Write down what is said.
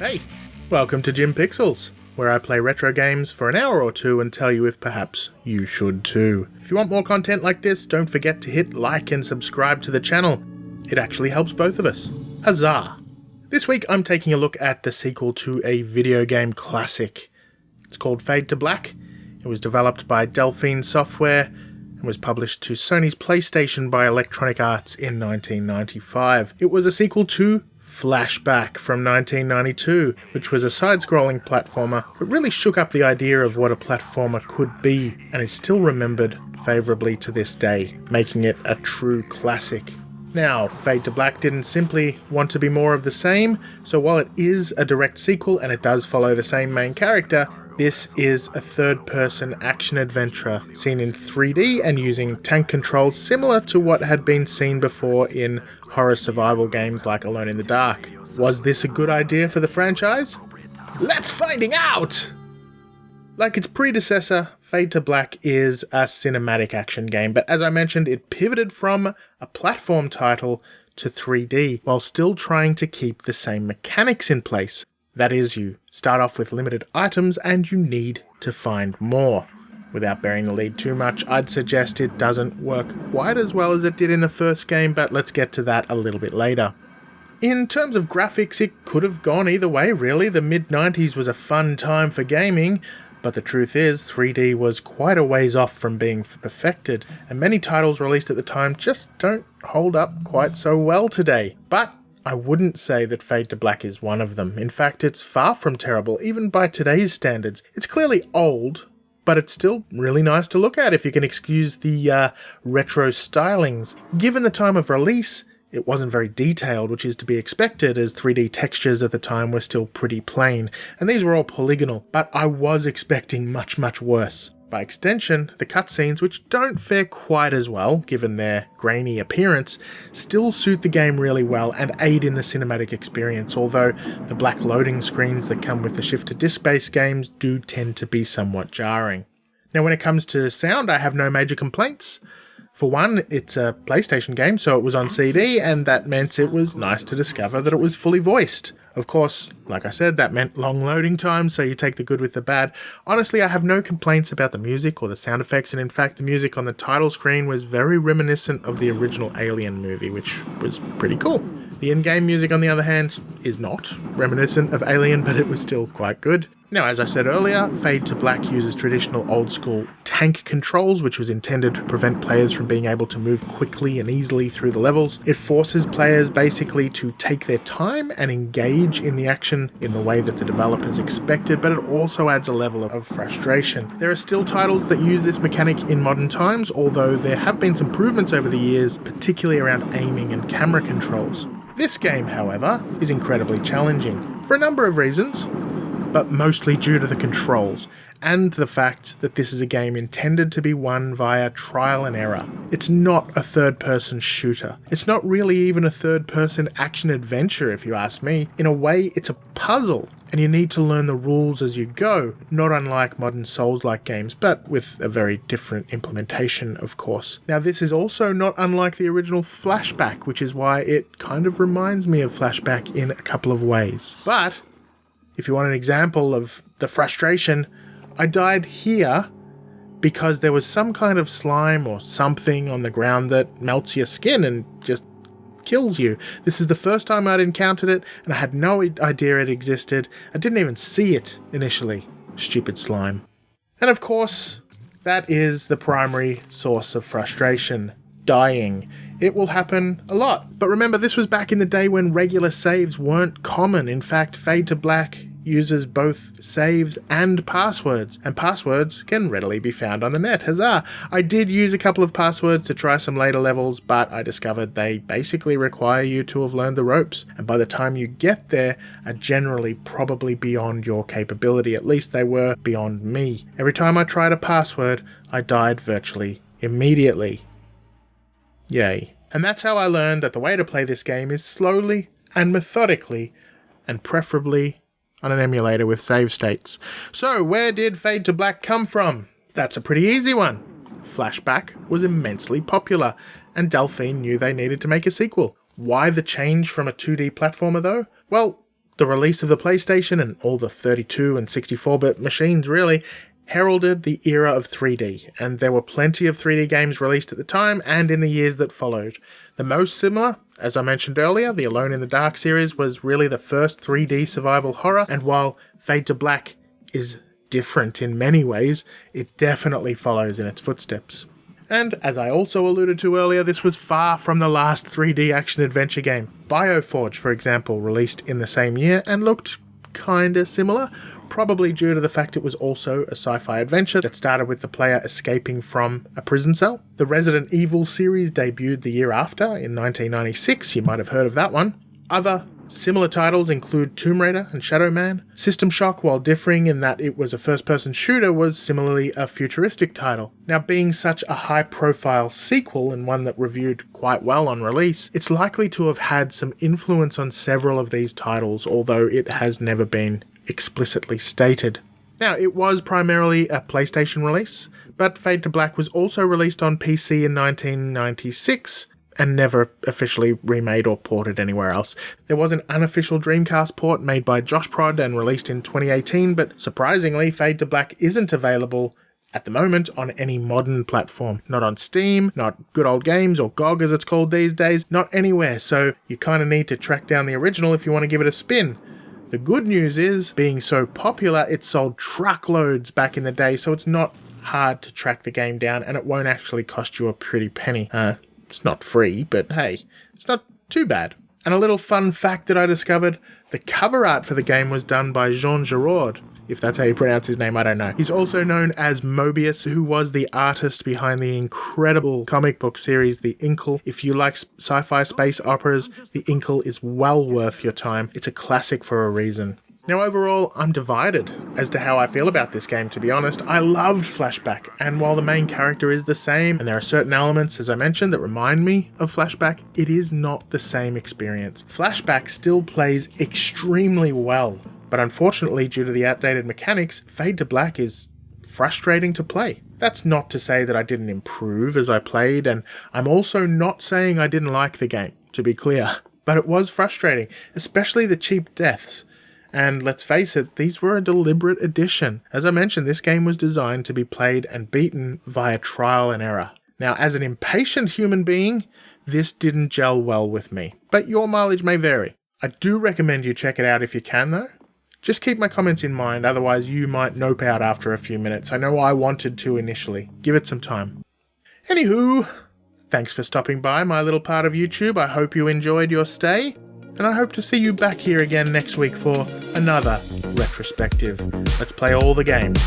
Hey, welcome to Jim Pixels, where I play retro games for an hour or two and tell you if perhaps you should too. If you want more content like this, don't forget to hit like and subscribe to the channel. It actually helps both of us. Huzzah! This week I'm taking a look at the sequel to a video game classic. It's called Fade to Black. It was developed by Delphine Software and was published to Sony's PlayStation by Electronic Arts in 1995. It was a sequel to Flashback from 1992, which was a side-scrolling platformer that really shook up the idea of what a platformer could be and is still remembered favourably to this day, making it a true classic. Now, Fade to Black didn't simply want to be more of the same, so while it is a direct sequel and it does follow the same main character, this is a third-person action-adventure seen in 3D and using tank controls similar to what had been seen before in horror survival games like Alone in the Dark. Was this a good idea for the franchise? Let's finding out! Like its predecessor, Fade to Black is a cinematic action game, but as I mentioned, it pivoted from a platform title to 3D, while still trying to keep the same mechanics in place. That is, you start off with limited items and you need to find more. Without bearing the lead too much, I'd suggest it doesn't work quite as well as it did in the first game, but let's get to that a little bit later. In terms of graphics, it could have gone either way, really. The mid-90s was a fun time for gaming, but the truth is, 3D was quite a ways off from being perfected, and many titles released at the time just don't hold up quite so well today. But I wouldn't say that Fade to Black is one of them. In fact, it's far from terrible, even by today's standards. It's clearly old, but it's still really nice to look at if you can excuse the retro stylings. Given the time of release, it wasn't very detailed, which is to be expected as 3D textures at the time were still pretty plain, and these were all polygonal, but I was expecting much, much worse. By extension, the cutscenes, which don't fare quite as well, given their grainy appearance, still suit the game really well and aid in the cinematic experience, although the black loading screens that come with the shift-to-disc-based games do tend to be somewhat jarring. Now, when it comes to sound, I have no major complaints. For one, it's a PlayStation game, so it was on CD, and that meant it was nice to discover that it was fully voiced. Of course, like I said, that meant long loading times, so you take the good with the bad. Honestly, I have no complaints about the music or the sound effects, and in fact, the music on the title screen was very reminiscent of the original Alien movie, which was pretty cool. The in-game music, on the other hand, is not reminiscent of Alien, but it was still quite good. Now, as I said earlier, Fade to Black uses traditional old-school tank controls, which was intended to prevent players from being able to move quickly and easily through the levels. It forces players basically to take their time and engage in the action in the way that the developers expected, but it also adds a level of frustration. There are still titles that use this mechanic in modern times, although there have been some improvements over the years, particularly around aiming and camera controls. This game, however, is incredibly challenging, for a number of reasons, but mostly due to the controls, and the fact that this is a game intended to be won via trial and error. It's not a third-person shooter. It's not really even a third-person action-adventure, if you ask me. In a way, it's a puzzle, and you need to learn the rules as you go, not unlike modern Souls-like games, but with a very different implementation, of course. Now, this is also not unlike the original Flashback, which is why it kind of reminds me of Flashback in a couple of ways. But if you want an example of the frustration, I died here because there was some kind of slime or something on the ground that melts your skin and just kills you. This is the first time I'd encountered it, and I had no idea it existed. I didn't even see it initially. Stupid slime. And of course, that is the primary source of frustration. Dying. It will happen a lot. But remember, this was back in the day when regular saves weren't common. In fact, Fade to Black uses both saves and passwords can readily be found on the net. Huzzah! I did use a couple of passwords to try some later levels, but I discovered they basically require you to have learned the ropes, and by the time you get there, are generally probably beyond your capability. At least they were beyond me. Every time I tried a password, I died virtually immediately. Yay. And that's how I learned that the way to play this game is slowly and methodically, and preferably on an emulator with save states. So, where did Fade to Black come from? That's a pretty easy one. Flashback was immensely popular, and Delphine knew they needed to make a sequel. Why the change from a 2D platformer though? Well, The release of the PlayStation and all the 32 and 64-bit machines really heralded the era of 3D, and there were plenty of 3D games released at the time and in the years that followed. The most similar, as I mentioned earlier, the Alone in the Dark series was really the first 3D survival horror, and while Fade to Black is different in many ways, it definitely follows in its footsteps. And, as I also alluded to earlier, this was far from the last 3D action-adventure game. BioForge, for example, released in the same year and looked kinda similar, probably due to the fact it was also a sci-fi adventure that started with the player escaping from a prison cell. The Resident Evil series debuted the year after, in 1996, you might have heard of that one. Other similar titles include Tomb Raider and Shadow Man. System Shock, while differing in that it was a first-person shooter, was similarly a futuristic title. Now, being such a high-profile sequel and one that reviewed quite well on release, it's likely to have had some influence on several of these titles, although it has never been explicitly stated. Now, it was primarily a PlayStation release, but Fade to Black was also released on PC in 1996, and never officially remade or ported anywhere else. There was an unofficial Dreamcast port made by Josh Prod and released in 2018, but surprisingly, Fade to Black isn't available at the moment on any modern platform. Not on Steam, not Good Old Games, or GOG as it's called these days, not anywhere, so you kind of need to track down the original if you want to give it a spin. The good news is, being so popular, it sold truckloads back in the day, so it's not hard to track the game down, and it won't actually cost you a pretty penny. It's not free, but hey, it's not too bad. And a little fun fact that I discovered, the cover art for the game was done by Jean Giraud. If that's how you pronounce his name, I don't know. He's also known as Mobius, who was the artist behind the incredible comic book series, The Inkle. If you like sci-fi space operas, The Inkle is well worth your time. It's a classic for a reason. Now overall, I'm divided as to how I feel about this game, to be honest. I loved Flashback, and while the main character is the same, and there are certain elements, as I mentioned, that remind me of Flashback, it is not the same experience. Flashback still plays extremely well, but unfortunately, due to the outdated mechanics, Fade to Black is frustrating to play. That's not to say that I didn't improve as I played, and I'm also not saying I didn't like the game, to be clear, but it was frustrating, especially the cheap deaths. And let's face it, these were a deliberate addition. As I mentioned, this game was designed to be played and beaten via trial and error. Now, as an impatient human being, this didn't gel well with me, but your mileage may vary. I do recommend you check it out if you can though. Just keep my comments in mind, otherwise you might nope out after a few minutes. I know I wanted to initially. Give it some time. Anywho, thanks for stopping by my little part of YouTube. I hope you enjoyed your stay. And I hope to see you back here again next week for another retrospective. Let's play all the games.